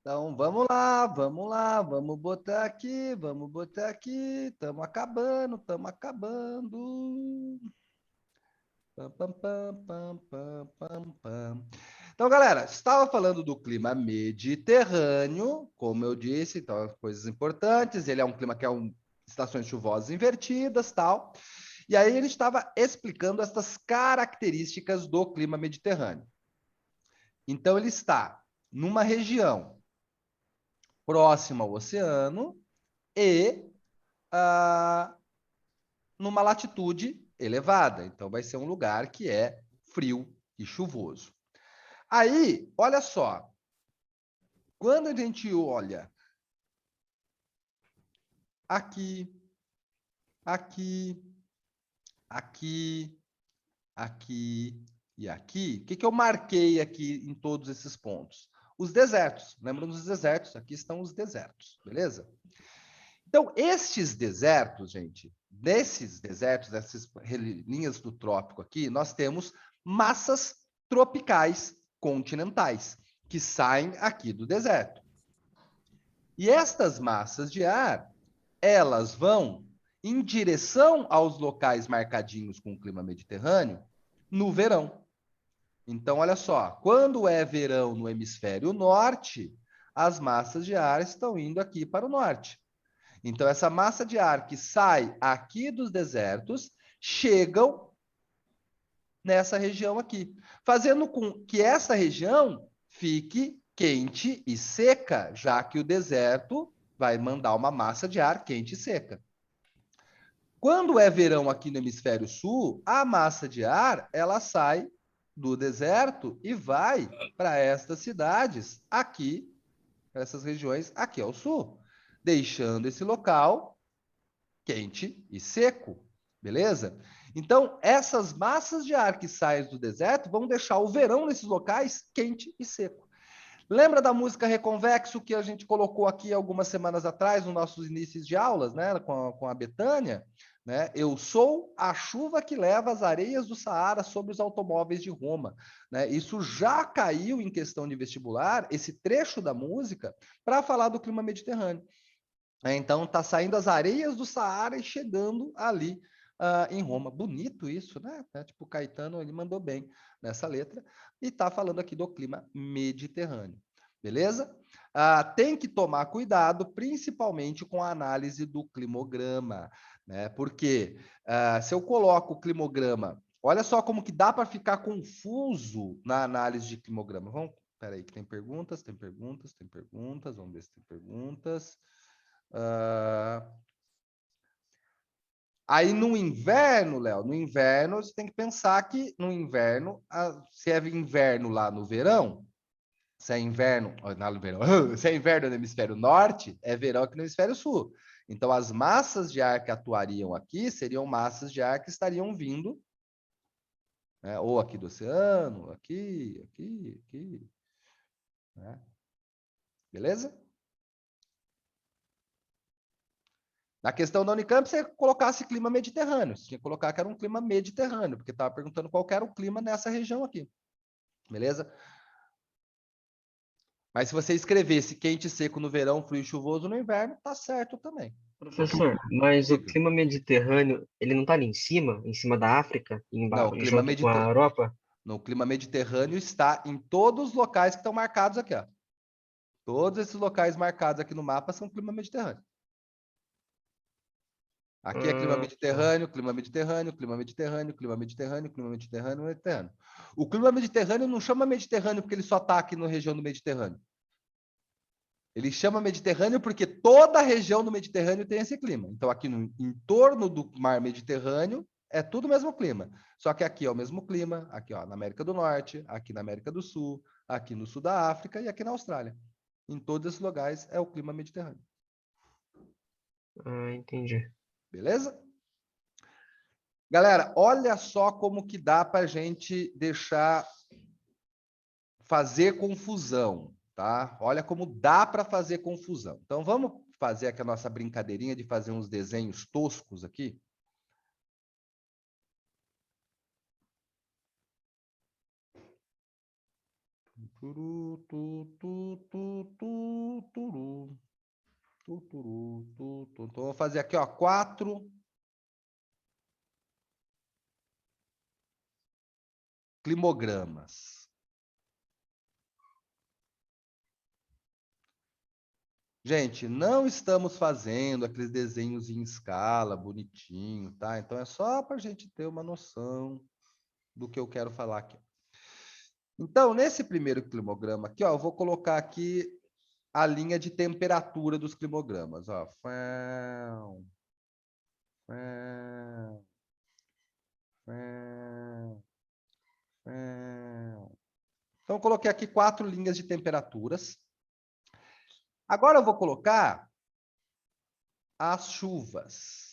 Então, vamos lá, vamos lá, vamos botar aqui, vamos botar aqui. Estamos acabando, estamos acabando. Pam, pam, pam, pam, pam, pam, pam. Então, galera, estava falando do clima mediterrâneo, como eu disse, então, coisas importantes. Ele é um clima que é estações chuvosas invertidas, tal. E aí ele estava explicando essas características do clima mediterrâneo. Então, ele está numa região próxima ao oceano e ah, numa latitude elevada. Então, vai ser um lugar que é frio e chuvoso. Aí, olha só, quando a gente olha aqui, aqui, aqui, aqui e aqui, o que, que eu marquei aqui em todos esses pontos? Os desertos. Lembram dos desertos? Aqui estão os desertos, beleza? Então, estes desertos, gente, nesses desertos, dessas linhas do trópico aqui, nós temos massas tropicais continentais que saem aqui do deserto. E estas massas de ar, elas vão em direção aos locais marcadinhos com o clima mediterrâneo no verão. Então, olha só, quando é verão no hemisfério norte, as massas de ar estão indo aqui para o norte. Então, essa massa de ar que sai aqui dos desertos chegam nessa região aqui, fazendo com que essa região fique quente e seca, já que o deserto vai mandar uma massa de ar quente e seca. Quando é verão aqui no hemisfério sul, a massa de ar ela sai do deserto e vai para estas cidades aqui, para essas regiões aqui ao sul, deixando esse local quente e seco, beleza? Então, essas massas de ar que saem do deserto vão deixar o verão nesses locais quente e seco. Lembra da música Reconvexo que a gente colocou aqui algumas semanas atrás, nos nossos inícios de aulas, né, com a Betânia? Né? Eu sou a chuva que leva as areias do Saara sobre os automóveis de Roma. Né? Isso já caiu em questão de vestibular, esse trecho da música, para falar do clima mediterrâneo. Então, está saindo as areias do Saara e chegando ali em Roma. Bonito isso, né? Tipo, o Caetano, ele mandou bem nessa letra. E está falando aqui do clima mediterrâneo. Beleza? Tem que tomar cuidado, principalmente com a análise do climograma. Né? Porque se eu coloco o climograma, olha só como que dá para ficar confuso na análise de climograma. Vamos, peraí, que tem perguntas, tem perguntas, tem perguntas. Vamos ver se tem perguntas. Aí no inverno, Léo, no inverno você tem que pensar que no inverno, se é inverno lá no verão, se é inverno, não, no verão, se é inverno no hemisfério norte, é verão aqui no hemisfério sul. Então as massas de ar que atuariam aqui seriam massas de ar que estariam vindo, né, ou aqui do oceano, aqui, né? Beleza? Na questão da Unicamp, você colocasse clima mediterrâneo. Você tinha que colocar que era um clima mediterrâneo, porque estava perguntando qual era o clima nessa região aqui. Beleza? Mas se você escrevesse quente e seco no verão, frio e chuvoso no inverno, tá certo também. Professor, mas o Diga. clima mediterrâneo, ele não está ali em cima da África, Não, o clima, junto com a Europa? no clima mediterrâneo está em todos os locais que estão marcados aqui. Ó. Todos esses locais marcados aqui no mapa são clima mediterrâneo. Aqui é clima Tá. mediterrâneo, clima mediterrâneo, clima mediterrâneo, clima mediterrâneo, clima mediterrâneo, mediterrâneo. O clima mediterrâneo não chama mediterrâneo porque ele só está aqui na região do Mediterrâneo. Ele chama Mediterrâneo porque toda a região do Mediterrâneo tem esse clima. Então, aqui no entorno do mar Mediterrâneo, é tudo o mesmo clima. Só que aqui é o mesmo clima, aqui ó, na América do Norte, aqui na América do Sul, aqui no sul da África e aqui na Austrália. Em todos esses lugares é o clima mediterrâneo. Entendi. Beleza? Galera, olha só como que dá para a gente deixar fazer confusão, tá? Olha como dá para fazer confusão. Então, vamos fazer aqui a nossa brincadeirinha de fazer uns desenhos toscos aqui? Turu, tu, tu, tu, tu, turu. Tu, turu, tu, tu. Então, vou fazer aqui, ó, 4 climogramas. Gente, não estamos fazendo aqueles desenhos em escala, bonitinho, tá? Então, é só para a gente ter uma noção do que eu quero falar aqui. Então, nesse primeiro climograma aqui, ó, eu vou colocar aqui a linha de temperatura dos climogramas, ó. Então, eu coloquei aqui 4 linhas de temperaturas. Agora eu vou colocar as chuvas.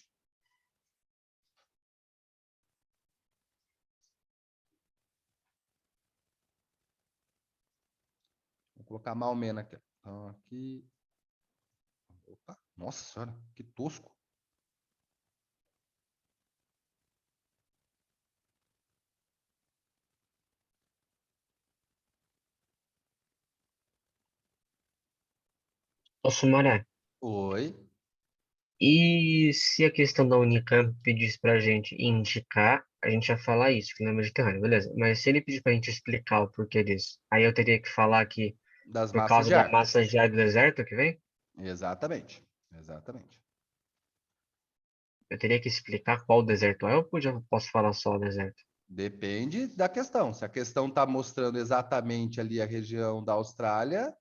Vou colocar mais ou menos aqui. Então, aqui. Opa, nossa senhora, que tosco. Ô, Sumaré, Oi. e se a questão da Unicamp pedisse para a gente indicar, a gente ia falar isso, que não é Mediterrâneo, beleza. Mas se ele pedir para a gente explicar o porquê disso, aí eu teria que falar que Das por massas causa de da ar. massa de ar do deserto que vem, Exatamente. Exatamente. eu teria que explicar qual deserto é, ou posso falar só deserto? Depende da questão. Se a questão está mostrando exatamente ali a região da Austrália,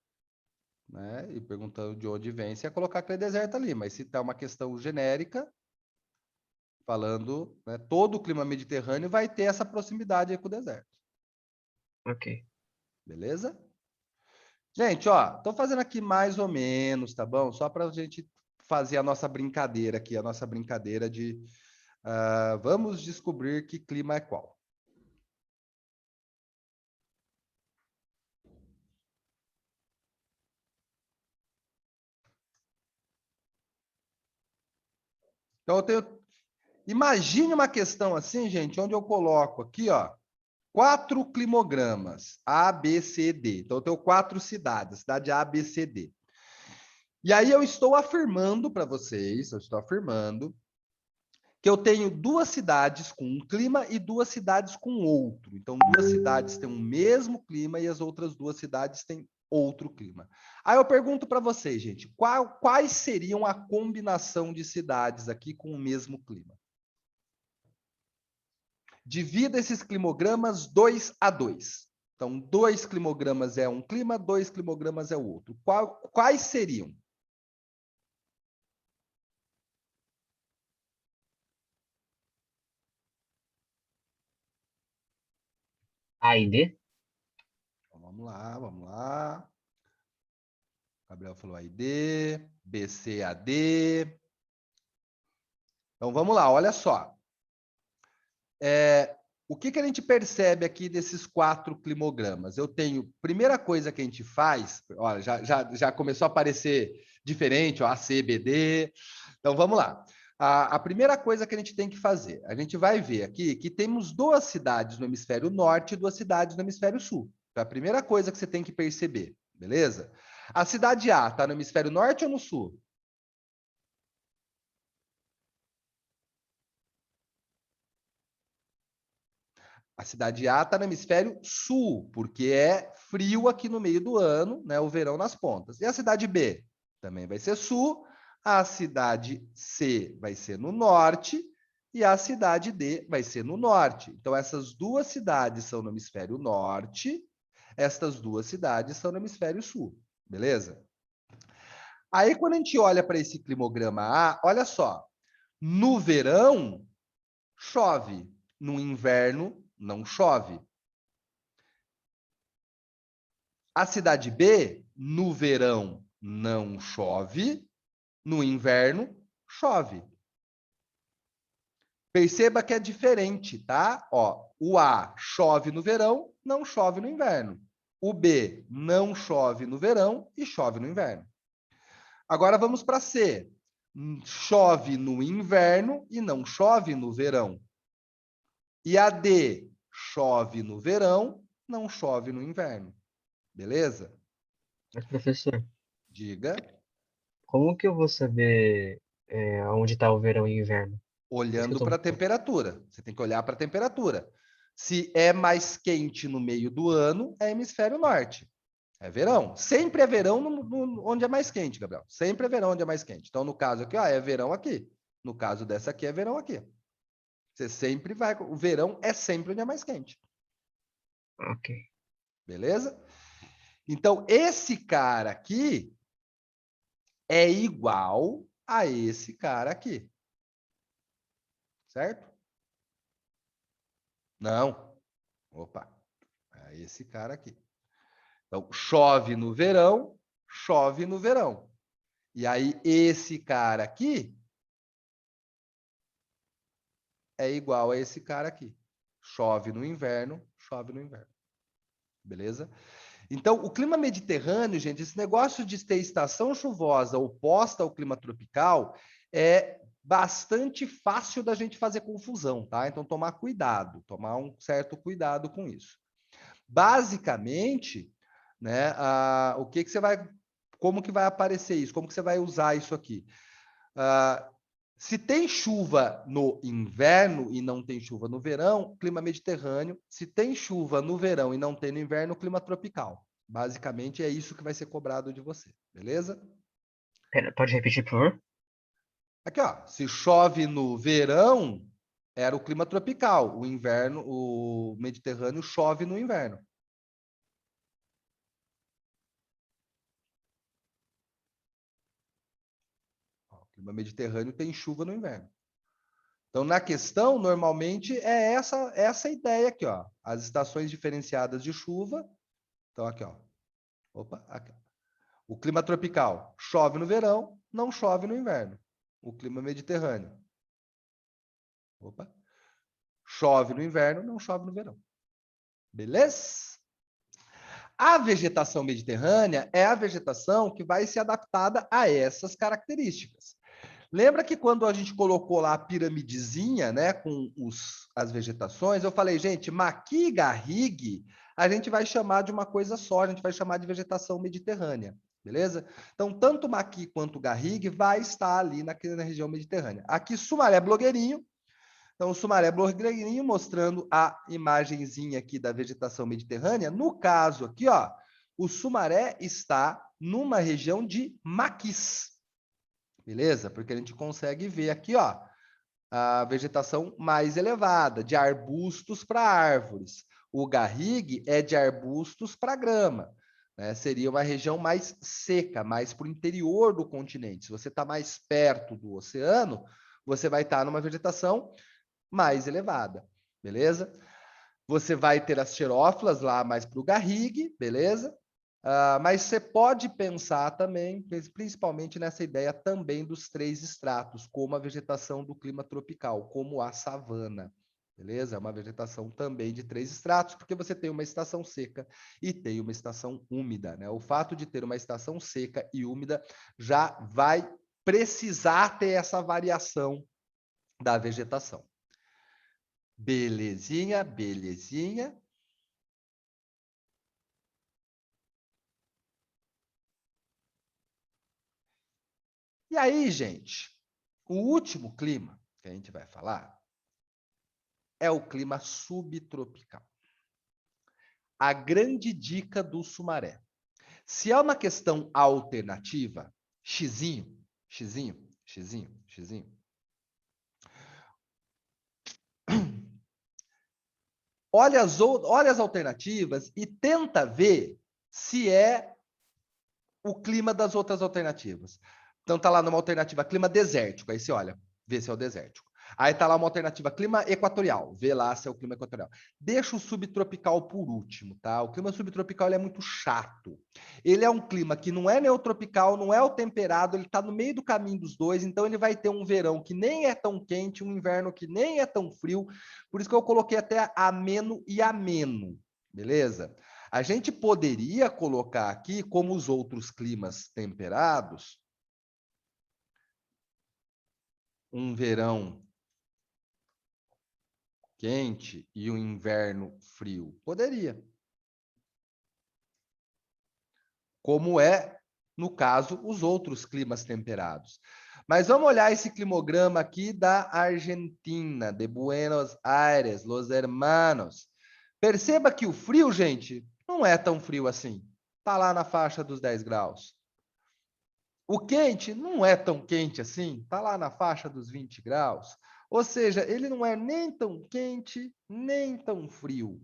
né, e perguntando de onde vem, você ia colocar aquele deserto ali. Mas se está uma questão genérica, falando, né, todo o clima mediterrâneo vai ter essa proximidade aí com o deserto. Ok. Beleza? Gente, ó, estou fazendo aqui mais ou menos, tá bom? Só para a gente fazer a nossa brincadeira aqui, a nossa brincadeira de vamos descobrir que clima é qual. Então, eu tenho. Imagine uma questão assim, gente, onde eu coloco aqui, ó, 4 climogramas, A, B, C, D. Então, eu tenho 4 cidades, cidade A, B, C, D. E aí eu estou afirmando para vocês, eu estou afirmando que eu tenho 2 cidades com um clima e 2 cidades com outro. Então, 2 cidades têm o mesmo clima e as outras 2 cidades têm outro clima. Aí eu pergunto para vocês, gente, quais seriam a combinação de cidades aqui com o mesmo clima? Divida esses climogramas 2 a 2. Então, 2 climogramas é um clima, 2 climogramas é o outro. Quais seriam? A e D? Então, vamos lá, vamos lá. Gabriel falou AID, BCAD. Então, vamos lá, olha só. O que a gente percebe aqui desses 4 climogramas? Eu tenho, primeira coisa que a gente faz, olha, já começou a aparecer diferente, ó, ACBD. Então, vamos lá. A primeira coisa que a gente tem que fazer, a gente vai ver aqui que temos 2 cidades no hemisfério norte e 2 cidades no hemisfério sul. Então, a primeira coisa que você tem que perceber, beleza? A cidade A está no hemisfério norte ou no sul? A cidade A está no hemisfério sul, porque é frio aqui no meio do ano, né? O verão nas pontas. E a cidade B também vai ser sul. A cidade C vai ser no norte e a cidade D vai ser no norte. Então, essas 2 cidades são no hemisfério norte, estas 2 cidades são no hemisfério sul, beleza? Aí, quando a gente olha para esse climograma A, olha só, no verão chove, no inverno não chove. A cidade B, no verão não chove, no inverno chove. Perceba que é diferente, tá? Ó, o A chove no verão, não chove no inverno. O B não chove no verão e chove no inverno. Agora vamos para C. Chove no inverno e não chove no verão. E a D chove no verão, não chove no inverno. Beleza? Mas, professor, Diga. como que eu vou saber onde está o verão e o inverno? Isso que eu Olhando tô... para a temperatura. Você tem que olhar para a temperatura. Se é mais quente no meio do ano, é hemisfério norte. É verão. Sempre é verão onde é mais quente, Gabriel. Sempre é verão onde é mais quente. Então, no caso aqui, ó, é verão aqui. No caso dessa aqui, é verão aqui. Você sempre vai. O verão é sempre onde é mais quente. Ok. Beleza? Então, esse cara aqui é igual a esse cara aqui. Certo? Não. Opa. É esse cara aqui. Então, chove no verão, chove no verão. E aí, esse cara aqui é igual a esse cara aqui. Chove no inverno, chove no inverno. Beleza? Então, o clima mediterrâneo, gente, esse negócio de ter estação chuvosa oposta ao clima tropical é bastante fácil da gente fazer confusão, tá? Então, tomar um certo cuidado com isso. Basicamente, né, o que que você vai, como que vai aparecer isso? Como que você vai usar isso aqui? Se tem chuva no inverno e não tem chuva no verão, clima mediterrâneo. Se tem chuva no verão e não tem no inverno, clima tropical. Basicamente é isso que vai ser cobrado de você, beleza? Pera, pode repetir, por favor? Aqui, ó, se chove no verão, era o clima tropical. O inverno, o Mediterrâneo chove no inverno. O clima Mediterrâneo tem chuva no inverno. Então, na questão, normalmente é essa ideia aqui, ó. As estações diferenciadas de chuva. Então, aqui, ó. Opa, aqui. O clima tropical chove no verão, não chove no inverno. O clima mediterrâneo. Opa. Chove no inverno, não chove no verão. Beleza? A vegetação mediterrânea é a vegetação que vai ser adaptada a essas características. Lembra que quando a gente colocou lá a piramidezinha, né, com as vegetações, eu falei, gente, maqui e garrigue, a gente vai chamar de uma coisa só, a gente vai chamar de vegetação mediterrânea, beleza? Então, tanto maqui quanto garrigue vai estar ali na região mediterrânea. Aqui, Sumaré Blogueirinho. Então, o Sumaré Blogueirinho mostrando a imagenzinha aqui da vegetação mediterrânea. No caso aqui, ó, o Sumaré está numa região de maquis, beleza? Porque a gente consegue ver aqui, ó, a vegetação mais elevada, de arbustos para árvores. O garrigue é de arbustos para grama. Né? Seria uma região mais seca, mais para o interior do continente. Se você está mais perto do oceano, você vai estar numa vegetação mais elevada, beleza? Você vai ter as xerófilas lá mais para o garrigue, beleza? Mas você pode pensar também, principalmente nessa ideia também dos três estratos, como a vegetação do clima tropical, como a savana, beleza? É uma vegetação também de três estratos, porque você tem uma estação seca e tem uma estação úmida, né? O fato de ter uma estação seca e úmida já vai precisar ter essa variação da vegetação. Belezinha, belezinha. E aí, gente, o último clima que a gente vai falar é o clima subtropical. A grande dica do Sumaré. Se é uma questão alternativa, xizinho, xizinho, xizinho, xizinho. Olha as alternativas e tenta ver se é o clima das outras alternativas. Então tá lá numa alternativa clima desértico, aí você olha, vê se é o desértico. Aí tá lá uma alternativa clima equatorial, vê lá se é o clima equatorial. Deixa o subtropical por último, tá? O clima subtropical ele é muito chato. Ele é um clima que não é neotropical, não é o temperado, ele tá no meio do caminho dos dois, então ele vai ter um verão que nem é tão quente, um inverno que nem é tão frio. Por isso que eu coloquei até ameno e ameno, beleza? A gente poderia colocar aqui, como os outros climas temperados, um verão quente e um inverno frio. Poderia. como é, no caso, os outros climas temperados. Mas vamos olhar esse climograma aqui da Argentina, de Buenos Aires, Los Hermanos. Perceba que o frio, gente, não é tão frio assim. Está lá na faixa dos 10 graus. O quente não é tão quente assim, está lá na faixa dos 20 graus. Ou seja, ele não é nem tão quente, nem tão frio.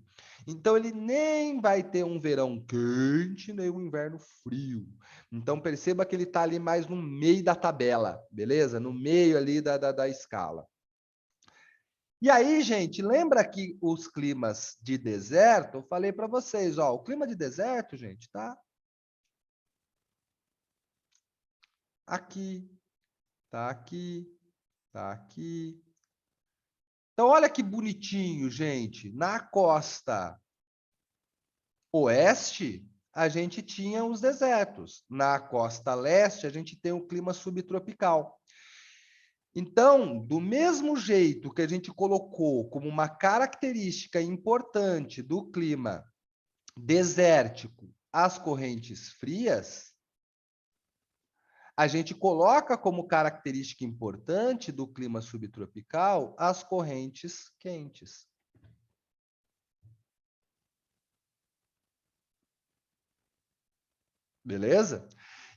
Então, ele nem vai ter um verão quente, nem um inverno frio. Então, perceba que ele está ali mais no meio da tabela, beleza? No meio ali da escala. E aí, gente, lembra que os climas de deserto, eu falei para vocês, ó, o clima de deserto, gente, tá aqui, tá aqui, tá aqui. Então, olha que bonitinho, gente. Na costa oeste, a gente tinha os desertos. Na costa leste, a gente tem o clima subtropical. Então, do mesmo jeito que a gente colocou como uma característica importante do clima desértico as correntes frias, a gente coloca como característica importante do clima subtropical as correntes quentes. Beleza?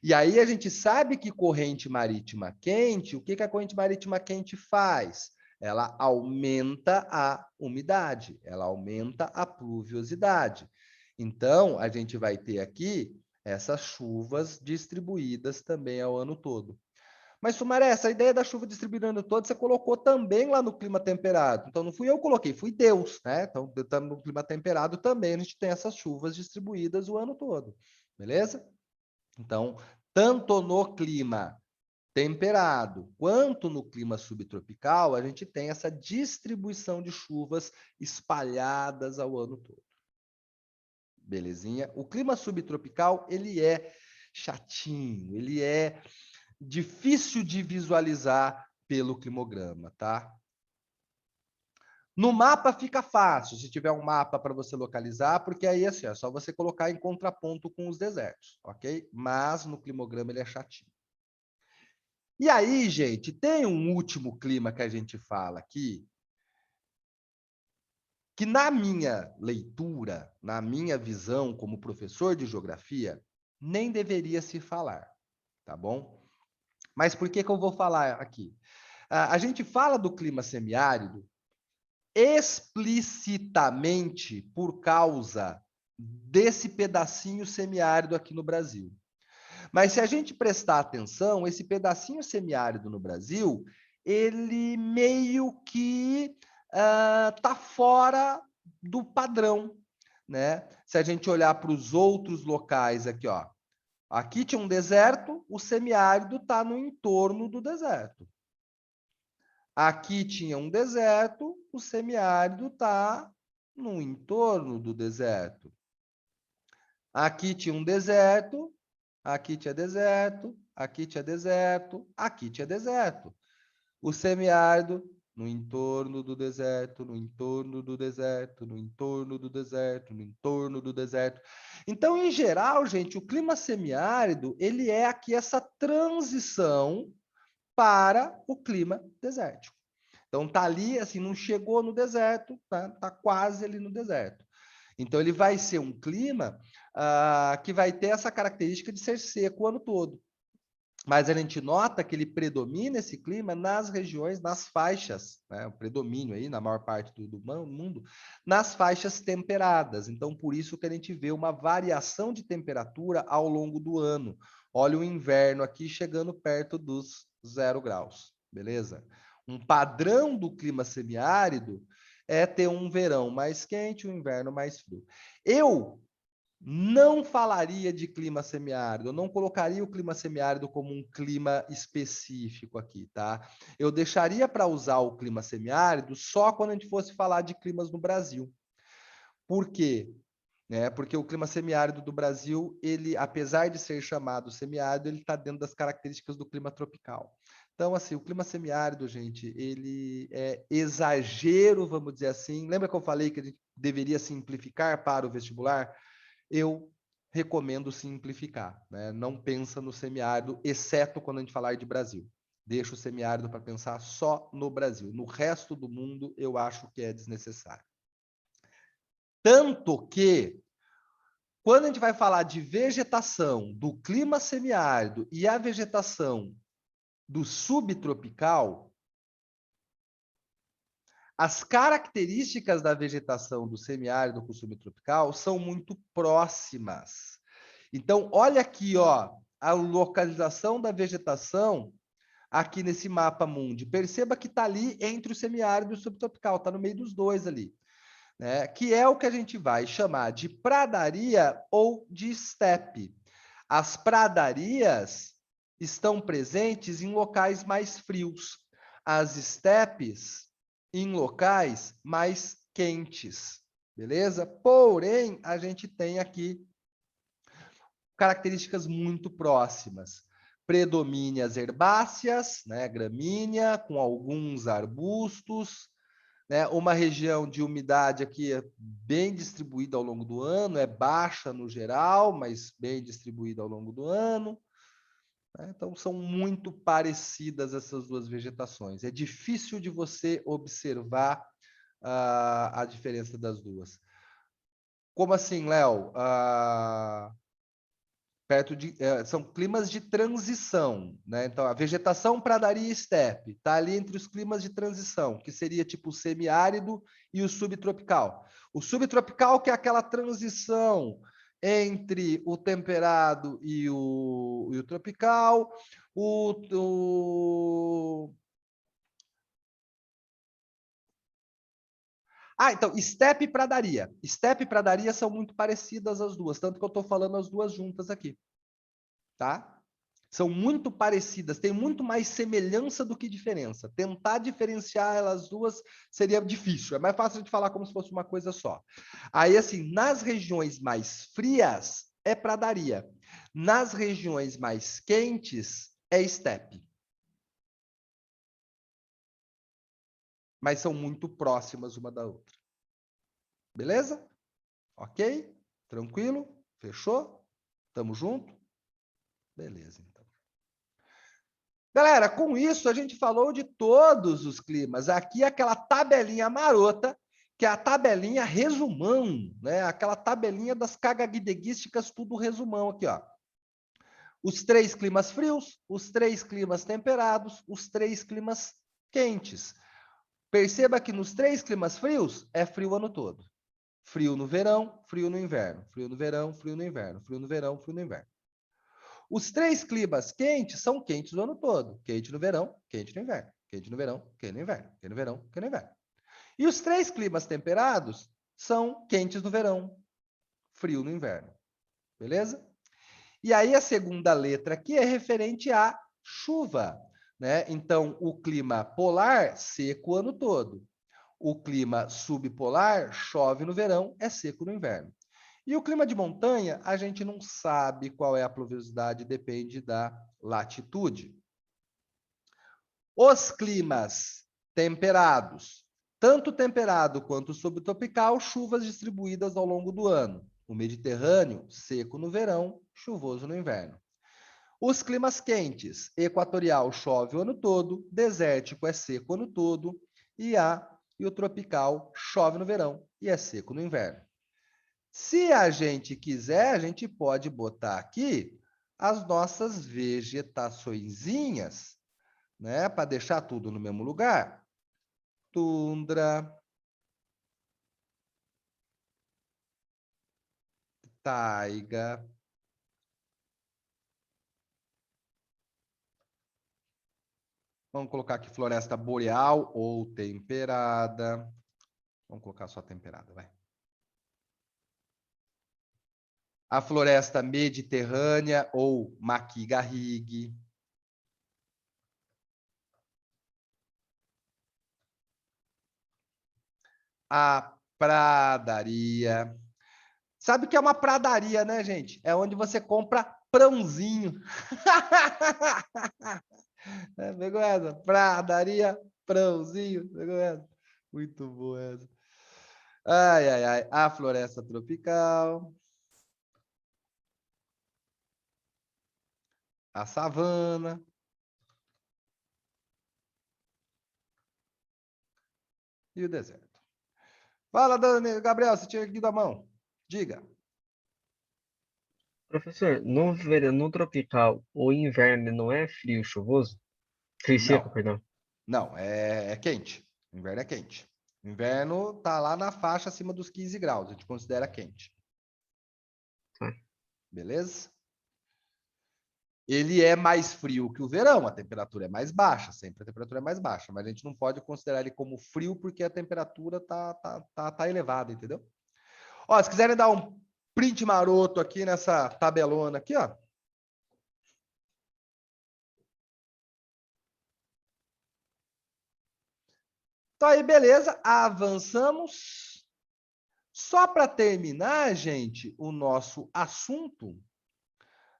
E aí a gente sabe que corrente marítima quente, o que que a corrente marítima quente faz? Ela aumenta a umidade, ela aumenta a pluviosidade. Então, a gente vai ter aqui essas chuvas distribuídas também ao ano todo. Mas, Sumaré, essa ideia da chuva distribuída o ano todo, você colocou também lá no clima temperado. Então, não fui eu que coloquei, foi Deus, né? Então, no clima temperado também a gente tem essas chuvas distribuídas o ano todo. Beleza? Então, tanto no clima temperado quanto no clima subtropical, a gente tem essa distribuição de chuvas espalhadas ao ano todo. Belezinha? O clima subtropical, ele é chatinho, ele é difícil de visualizar pelo climograma, tá? No mapa fica fácil, se tiver um mapa para você localizar, porque aí assim, é só você colocar em contraponto com os desertos, ok? Mas no climograma ele é chatinho. E aí, gente, tem um último clima que a gente fala aqui, que na minha leitura, na minha visão como professor de geografia, nem deveria se falar, tá bom? Mas por que que eu vou falar aqui? A gente fala do clima semiárido explicitamente por causa desse pedacinho semiárido aqui no Brasil. Mas se a gente prestar atenção, esse pedacinho semiárido no Brasil, ele meio que está fora do padrão, né? Se a gente olhar para os outros locais aqui, ó, aqui tinha um deserto, o semiárido está no entorno do deserto. Aqui tinha um deserto, o semiárido está no entorno do deserto. Aqui tinha um deserto, aqui tinha deserto, aqui tinha deserto, aqui tinha deserto. O semiárido no entorno do deserto, no entorno do deserto, no entorno do deserto, no entorno do deserto. Então, em geral, gente, o clima semiárido, ele é aqui essa transição para o clima desértico. Então tá ali, assim, não chegou no deserto, tá quase ali no deserto. Então ele vai ser um clima que vai ter essa característica de ser seco o ano todo. Mas a gente nota que ele predomina esse clima nas regiões, nas faixas, né? O predomínio aí, na maior parte do mundo, nas faixas temperadas. Então, por isso que a gente vê uma variação de temperatura ao longo do ano. Olha o inverno aqui chegando perto dos 0 graus, beleza? Um padrão do clima semiárido é ter um verão mais quente, um inverno mais frio. Eu não falaria de clima semiárido, eu não colocaria o clima semiárido como um clima específico aqui, tá? Eu deixaria para usar o clima semiárido só quando a gente fosse falar de climas no Brasil. Por quê? Porque o clima semiárido do Brasil, ele, apesar de ser chamado semiárido, ele está dentro das características do clima tropical. Então, assim, o clima semiárido, gente, ele é exagero, vamos dizer assim. Lembra que eu falei que a gente deveria simplificar para o vestibular? Eu recomendo simplificar, né? Não pensa no semiárido, exceto quando a gente falar de Brasil. Deixa o semiárido para pensar só no Brasil. No resto do mundo, eu acho que é desnecessário. Tanto que, quando a gente vai falar de vegetação do clima semiárido e a vegetação do subtropical, as características da vegetação do semiárido com o subtropical são muito próximas. Então, olha aqui, ó, a localização da vegetação aqui nesse mapa mundi. Perceba que está ali entre o semiárido e o subtropical, está no meio dos dois ali, né? Que é o que a gente vai chamar de pradaria ou de estepe. As pradarias estão presentes em locais mais frios, as estepes em locais mais quentes, beleza? Porém, a gente tem aqui características muito próximas. Predomíneas herbáceas, né, gramínea, com alguns arbustos, né, uma região de umidade aqui bem distribuída ao longo do ano, é baixa no geral, mas bem distribuída ao longo do ano. Né? Então, são muito parecidas essas duas vegetações. É difícil de você observar a diferença das duas. Como assim, Léo? São climas de transição, né? Então, a vegetação pradaria e estepe está ali entre os climas de transição, que seria tipo o semiárido e o subtropical. O subtropical, que é aquela transição entre o temperado e o tropical, então, estepe e pradaria. Estepe e pradaria são muito parecidas as duas, tanto que eu estou falando as duas juntas aqui. Tá? São muito parecidas, tem muito mais semelhança do que diferença. Tentar diferenciar elas duas seria difícil. É mais fácil de falar como se fosse uma coisa só. Aí, assim, nas regiões mais frias, é pradaria. Nas regiões mais quentes, é estepe. Mas são muito próximas uma da outra. Beleza? Ok? Tranquilo? Fechou? Tamo junto? Beleza, então. Galera, com isso a gente falou de todos os climas. Aqui aquela tabelinha marota, que é a tabelinha resumão, né? Aquela tabelinha das cagaguideguísticas, tudo resumão aqui, ó. Os 3 climas frios, os 3 climas temperados, os 3 climas quentes. Perceba que nos 3 climas frios é frio o ano todo. Frio no verão, frio no inverno. Frio no verão, frio no inverno. Frio no verão, frio no inverno. Os 3 climas quentes são quentes o ano todo. Quente no verão, quente no inverno. Quente no verão, quente no inverno. Quente no verão, quente no inverno. E os 3 climas temperados são quentes no verão, frio no inverno. Beleza? E aí a segunda letra aqui é referente à chuva, né? Então, o clima polar, seco o ano todo. O clima subpolar, chove no verão, é seco no inverno. E o clima de montanha, a gente não sabe qual é a pluviosidade, depende da latitude. Os climas temperados, tanto temperado quanto subtropical, chuvas distribuídas ao longo do ano. O Mediterrâneo, seco no verão, chuvoso no inverno. Os climas quentes, equatorial chove o ano todo, desértico é seco o ano todo, e o tropical chove no verão e é seco no inverno. Se a gente quiser, a gente pode botar aqui as nossas vegetaçõezinhas, né, para deixar tudo no mesmo lugar. Tundra, taiga, vamos colocar aqui floresta boreal ou temperada. Vamos colocar só temperada, vai. A floresta mediterrânea ou maquis-garrigue. A pradaria. Sabe o que é uma pradaria, né, gente? É onde você compra prãozinho. Pegou essa? Pradaria, prãozinho. Pegou essa? Muito boa essa. Ai, ai, ai. A floresta tropical. a savana. E o deserto. Fala, Gabriel, você tinha aqui da mão. Diga. Professor, no tropical, o inverno não é frio e chuvoso? Frio e seco, Não, perdão. não, é quente. O inverno é quente. O inverno tá lá na faixa acima dos 15 graus, a gente considera quente. Tá. Beleza? Ele é mais frio que o verão, a temperatura é mais baixa, sempre a temperatura é mais baixa, mas a gente não pode considerar ele como frio porque a temperatura tá elevada, entendeu? Ó, se quiserem dar um print maroto aqui nessa tabelona aqui, ó. Então aí, beleza, avançamos. Só para terminar, gente, o nosso assunto,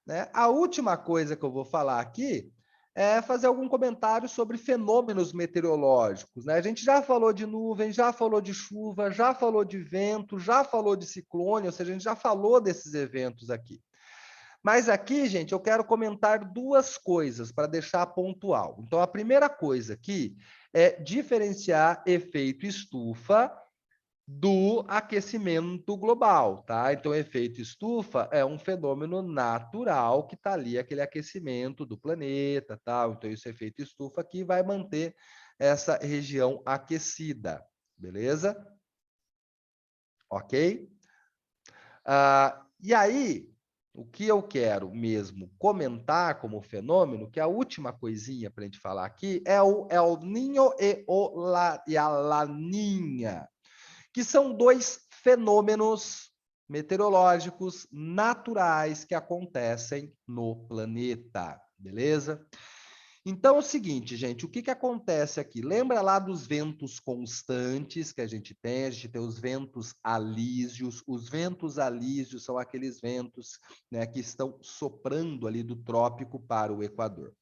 né? A última coisa que eu vou falar aqui é fazer algum comentário sobre fenômenos meteorológicos, né? A gente já falou de nuvem, já falou de chuva, já falou de vento, já falou de ciclone, ou seja, a gente já falou desses eventos aqui. Mas aqui, gente, eu quero comentar duas coisas para deixar pontual. Então, a primeira coisa aqui é diferenciar efeito estufa do aquecimento global, tá? Então, o efeito estufa é um fenômeno natural que está ali, aquele aquecimento do planeta, tá? Então, esse efeito estufa aqui vai manter essa região aquecida, beleza? Ok? E aí, o que eu quero mesmo comentar como fenômeno, que é a última coisinha para a gente falar aqui, é o El Niño e a Laninha, que são dois fenômenos meteorológicos naturais que acontecem no planeta, beleza? Então é o seguinte, gente, o que que acontece aqui? Lembra lá dos ventos constantes que a gente tem? A gente tem os ventos alísios. Os ventos alísios são aqueles ventos, né, que estão soprando ali do trópico para o Equador.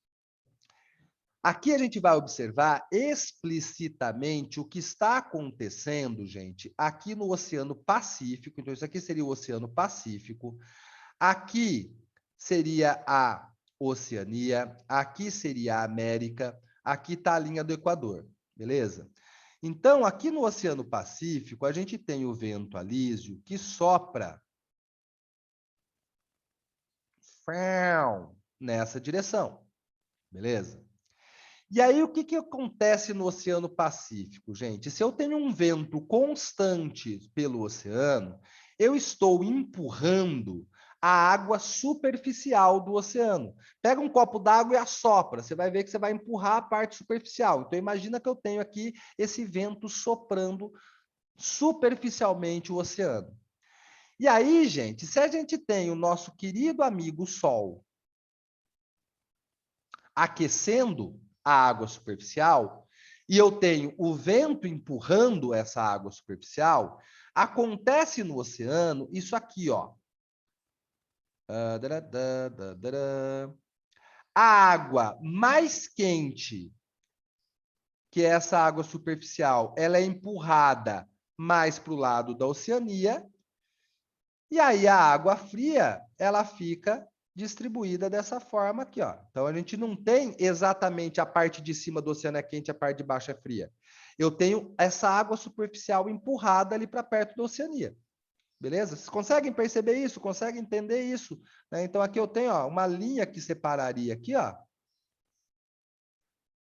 Aqui a gente vai observar explicitamente o que está acontecendo, gente, aqui no Oceano Pacífico. Então, isso aqui seria o Oceano Pacífico. Aqui seria a Oceania. Aqui seria a América. Aqui está a linha do Equador, beleza? Então, aqui no Oceano Pacífico, a gente tem o vento alísio que sopra nessa direção, beleza? E aí, o que que acontece no Oceano Pacífico, gente? Se eu tenho um vento constante pelo oceano, eu estou empurrando a água superficial do oceano. Pega um copo d'água e assopra, você vai ver que você vai empurrar a parte superficial. Então, imagina que eu tenho aqui esse vento soprando superficialmente o oceano. E aí, gente, se a gente tem o nosso querido amigo Sol aquecendo a água superficial e eu tenho o vento empurrando essa água superficial, acontece no oceano isso aqui, ó. A água mais quente que essa água superficial, ela é empurrada mais para o lado da Oceania, e aí a água fria, ela fica distribuída dessa forma aqui, ó. Então a gente não tem exatamente a parte de cima do oceano é quente, a parte de baixo é fria. Eu tenho essa água superficial empurrada ali para perto da Oceania. Beleza? Vocês conseguem perceber isso? Conseguem entender isso? Né? Então aqui eu tenho, ó, uma linha que separaria aqui, ó,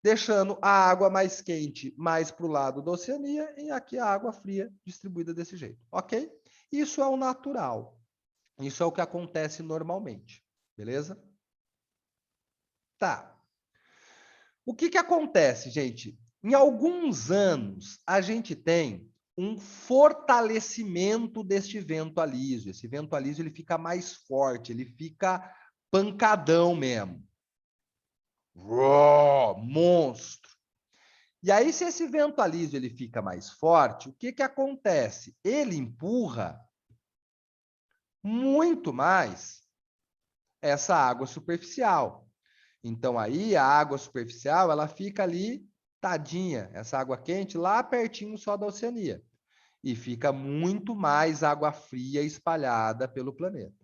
deixando a água mais quente mais para o lado da Oceania e aqui a água fria distribuída desse jeito, ok? Isso é o natural. Isso é o que acontece normalmente, beleza? Tá. O que que acontece, gente? Em alguns anos, a gente tem um fortalecimento deste vento alísio. Esse vento alísio ele fica mais forte, ele fica pancadão mesmo. Uou, monstro. E aí, se esse vento alísio ele fica mais forte, o que que acontece? Ele empurra muito mais essa água superficial. Então aí a água superficial, ela fica ali tadinha, essa água quente lá pertinho só da Oceania. E fica muito mais água fria espalhada pelo planeta.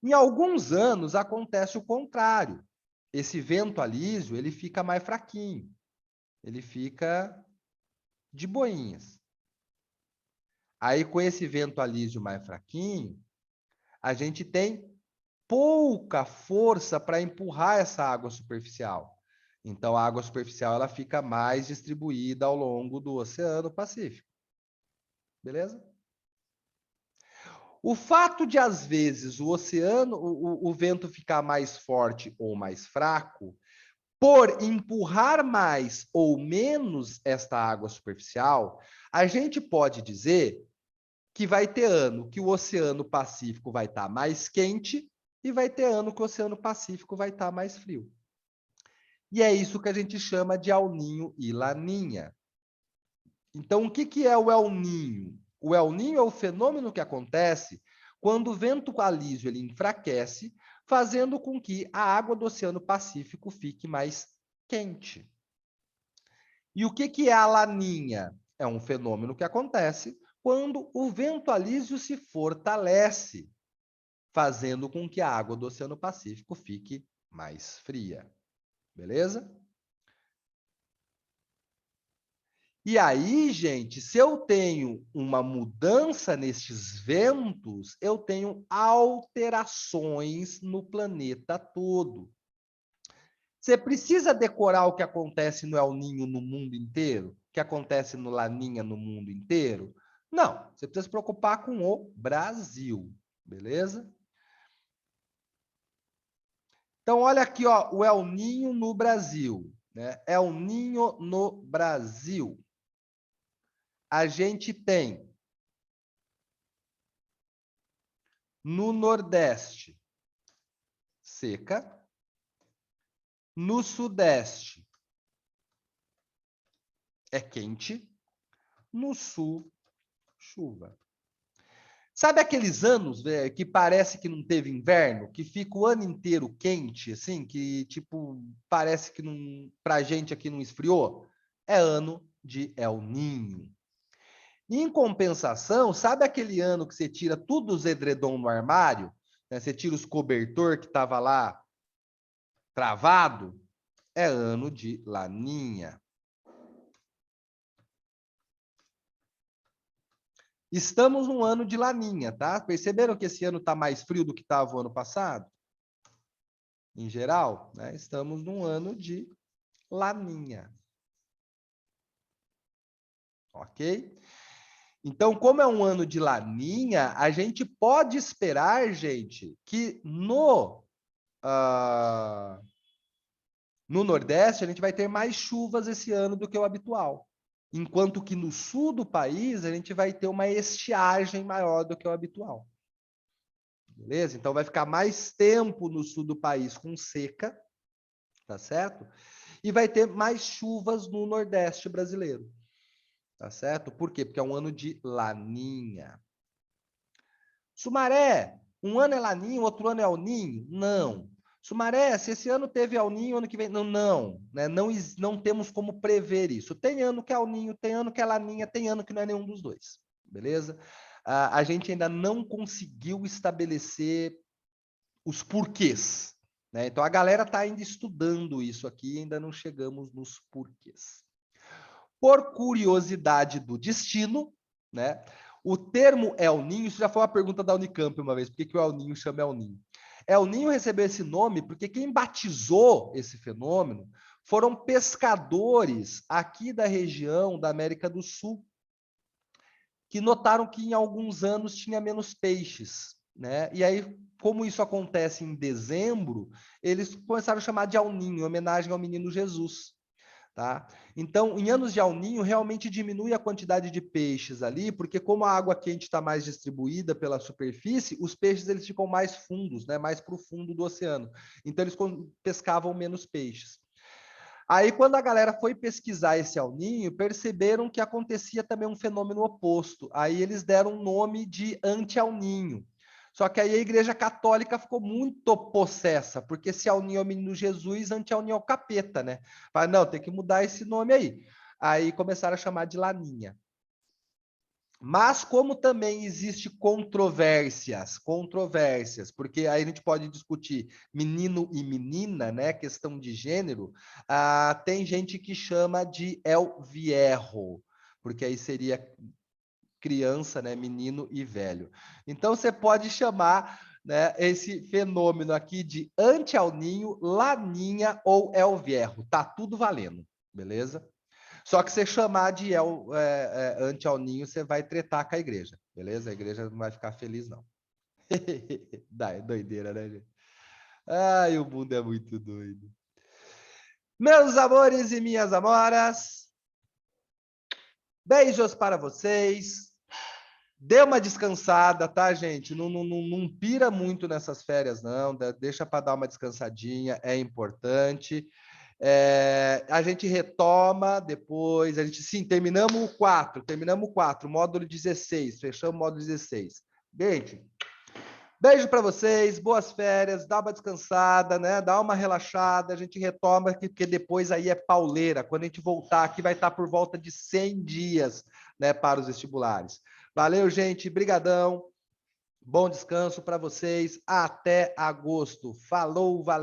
Em alguns anos acontece o contrário. Esse vento alísio, ele fica mais fraquinho. Ele fica de boinhas. Aí, com esse vento alísio mais fraquinho, a gente tem pouca força para empurrar essa água superficial. Então, a água superficial ela fica mais distribuída ao longo do Oceano Pacífico. Beleza? O fato de, às vezes, o vento ficar mais forte ou mais fraco, por empurrar mais ou menos esta água superficial, a gente pode dizer que vai ter ano que o Oceano Pacífico vai estar mais quente e vai ter ano que o Oceano Pacífico vai estar mais frio. E é isso que a gente chama de El Ninho e Laninha. Então, o que é o El Ninho? O El Ninho é o fenômeno que acontece quando o vento alísio ele enfraquece, fazendo com que a água do Oceano Pacífico fique mais quente. E o que é a Laninha? É um fenômeno que acontece quando o vento alísio se fortalece, fazendo com que a água do Oceano Pacífico fique mais fria. Beleza? E aí, gente, se eu tenho uma mudança nestes ventos, eu tenho alterações no planeta todo. Você precisa decorar o que acontece no El Ninho no mundo inteiro? O que acontece no Laninha no mundo inteiro? Não, você precisa se preocupar com o Brasil, beleza? Então, olha aqui, ó, o El Ninho no Brasil, né? El Ninho no Brasil. A gente tem no Nordeste seca, no Sudeste é quente, no Sul chuva. Sabe aqueles anos, véio, que parece que não teve inverno, que fica o ano inteiro quente, assim, que tipo parece que não, pra gente aqui não esfriou? É ano de El Ninho. Em compensação, sabe aquele ano que você tira tudo os edredom no armário, né? Você tira os cobertor que estava lá travado? É ano de Laninha. Estamos num ano de Laninha, tá? Perceberam que esse ano está mais frio do que estava o ano passado? Em geral, né? Estamos num ano de Laninha. Ok? Então, como é um ano de Laninha, a gente pode esperar, gente, que no Nordeste a gente vai ter mais chuvas esse ano do que o habitual. Enquanto que no sul do país a gente vai ter uma estiagem maior do que o habitual. Beleza? Então vai ficar mais tempo no sul do país com seca, tá certo? E vai ter mais chuvas no Nordeste brasileiro. Tá certo? Por quê? Porque é um ano de Laninha. Sumaré, um ano é Laninha, outro ano é El Ninho? Não. Sumaré, se esse ano teve El Ninho, ano que vem... Não, não. Né? Não temos como prever isso. Tem ano que é El Ninho, tem ano que é Laninha, tem ano que não é nenhum dos dois. Beleza? A gente ainda não conseguiu estabelecer os porquês. Né? Então, a galera está ainda estudando isso aqui, ainda não chegamos nos porquês. Por curiosidade do destino, né? O termo El Ninho, isso já foi uma pergunta da Unicamp uma vez, por que o El Ninho chama El Ninho? El Ninho recebeu esse nome porque quem batizou esse fenômeno foram pescadores aqui da região da América do Sul, que notaram que em alguns anos tinha menos peixes, né? E aí, como isso acontece em dezembro, eles começaram a chamar de El Ninho, em homenagem ao menino Jesus. Tá? Então, em anos de El Ninho, realmente diminui a quantidade de peixes ali, porque como a água quente está mais distribuída pela superfície, os peixes eles ficam mais fundos, né? Mais para o fundo do oceano. Então, eles pescavam menos peixes. Aí, quando a galera foi pesquisar esse El Ninho, perceberam que acontecia também um fenômeno oposto. Aí eles deram um nome de anti-El Ninho. Só que aí a Igreja Católica ficou muito possessa, porque se El Ninho é o menino Jesus, anti-El Ninho é o capeta, né? Falaram, não, tem que mudar esse nome aí. Aí começaram a chamar de Laninha. Mas como também existe controvérsias, porque aí a gente pode discutir menino e menina, né, questão de gênero, tem gente que chama de el viejo, porque aí seria criança, né, menino e velho. Então você pode chamar, né, esse fenômeno aqui de ante ao ninho, laninha ou el viejo, tá tudo valendo, beleza? Só que você chamar de ante ao ninho, você vai tretar com a igreja, beleza? A igreja não vai ficar feliz, não. É doideira, né, gente? Ai, o mundo é muito doido. Meus amores e minhas amoras, beijos para vocês. Dê uma descansada, tá, gente? Não pira muito nessas férias, não. Deixa para dar uma descansadinha, é importante. A gente retoma depois. Sim, terminamos o 4, módulo 16, fechamos o módulo 16. Gente, beijo para vocês, boas férias, dá uma descansada, né? Dá uma relaxada, a gente retoma, porque depois aí é pauleira. Quando a gente voltar aqui, vai estar por volta de 100 dias, né, para os vestibulares. Valeu, gente, brigadão. Bom descanso para vocês. Até agosto. Falou, valeu.